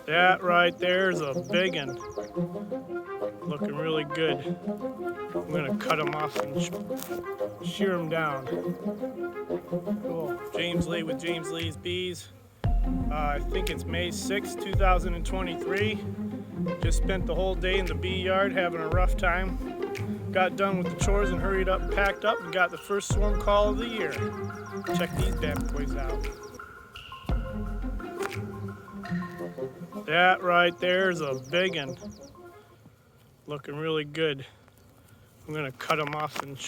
That right there is a big one. Looking really good. I'm gonna cut them off and shear them down. Cool. James Lee with James Lee's Bees. I think it's May 6, 2023. Just spent the whole day in the bee yard having a rough time. Got done with the chores and hurried up and packed up and got the first swarm call of the year. Check these bad boys out. That right there is a big one. Looking really good. I'm gonna cut them off and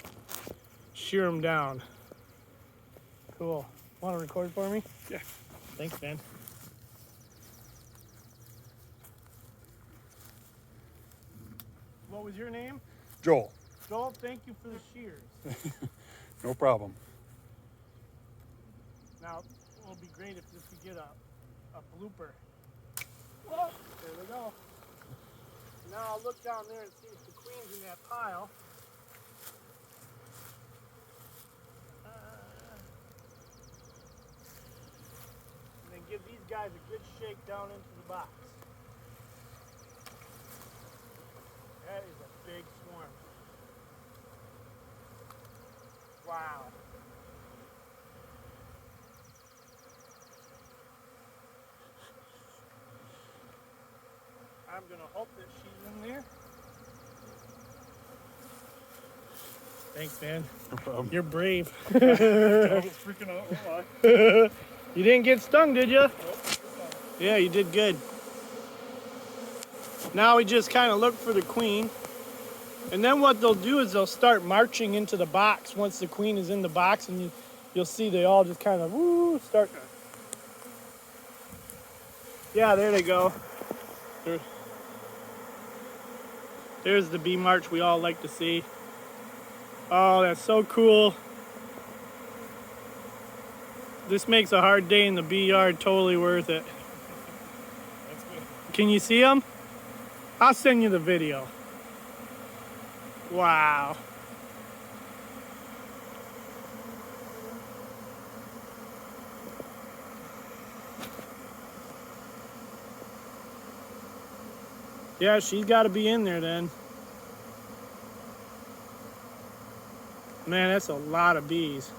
shear them down. Cool. Want to record for me? Yeah. Thanks, man. What was your name? Joel. Joel, thank you for the shears. No problem. Now, it will be great if this could get a blooper. Whoa, there we go. Now I'll look down there and see if the queen's in that pile. And then give these guys a good shake down into the box. That is a big swarm. Wow. I'm gonna hope that she's in there. Thanks, man. No problem. You're brave. I was freaking out. Oh my. You didn't get stung, did you? Nope. Yeah, you did good. Now we just kind of look for the queen. And then what they'll do is they'll start marching into the box once the queen is in the box, and you'll see they all just kind of start. Yeah, there they go. There's the bee march we all like to see. Oh, that's so cool. This makes a hard day in the bee yard totally worth it. That's good. Can you see them? I'll send you the video. Wow. Yeah, she's got to be in there then. Man, that's a lot of bees.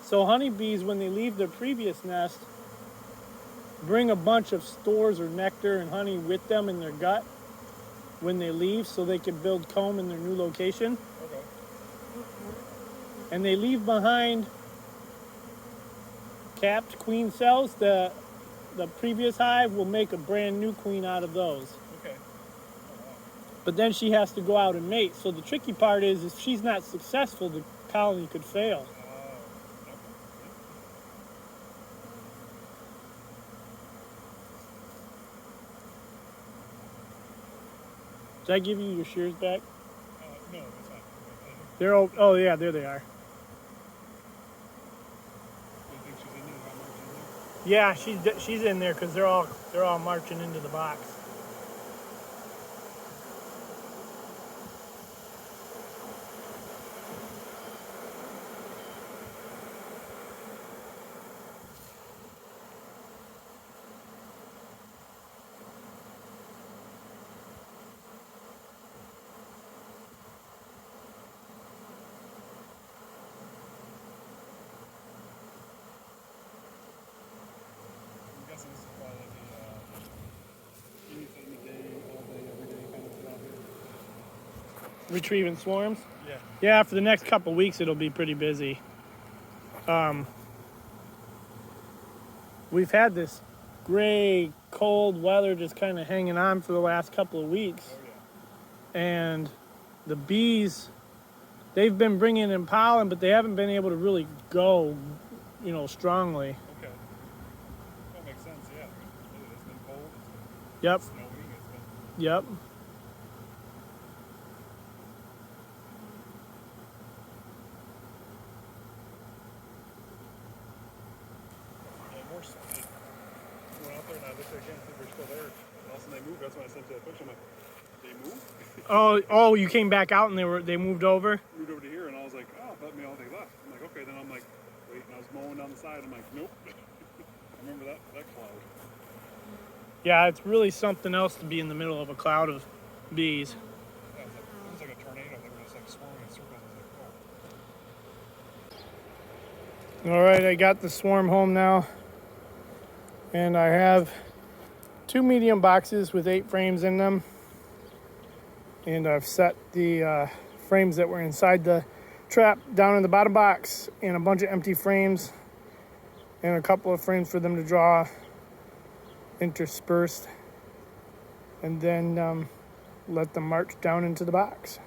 So honeybees, when they leave their previous nest, bring a bunch of stores or nectar and honey with them in their gut when they leave so they can build comb in their new location. Okay. And they leave behind capped queen cells. The previous hive will make a brand new queen out of those. Okay. Oh, wow. But then she has to go out and mate. So the tricky part is if she's not successful, the colony could fail. Okay. Did I give you your shears back? No, that's fine. They're oh yeah, there they are. Do you think she's in there? Not marching in there? Yeah, she's in there because they're all marching into the box. I'm guessing this is probably like a any time of day, all day, every day kind of job here. Retrieving swarms. Yeah. Yeah, for the next couple weeks it'll be pretty busy. We've had this gray, cold weather just kind of hanging on for the last couple of weeks. Oh yeah. And the bees, they've been bringing in pollen, but they haven't been able to really go, strongly. Okay. That makes sense. Yeah. It's been cold. It's Yep, been snowing. It's been. yep. Yeah, more so. I went out there and I looked again, see if they're still there. All of a sudden they moved. That's when I sent you a picture. I'm like, they moved. Oh, you came back out and they moved over? Moved over to here, and I was like, oh, that may all they left. I'm like, okay. Then I'm like, wait, and I was mowing down the side. I'm like, nope. I remember that cloud. Yeah, it's really something else to be in the middle of a cloud of bees. Yeah, it was like a tornado. They were just like swirling in circles. I was like, oh. All right, I got the swarm home now. And I have 2 medium boxes with 8 frames in them. And I've set the frames that were inside the trap down in the bottom box, and a bunch of empty frames and a couple of frames for them to draw interspersed, and then let them march down into the box.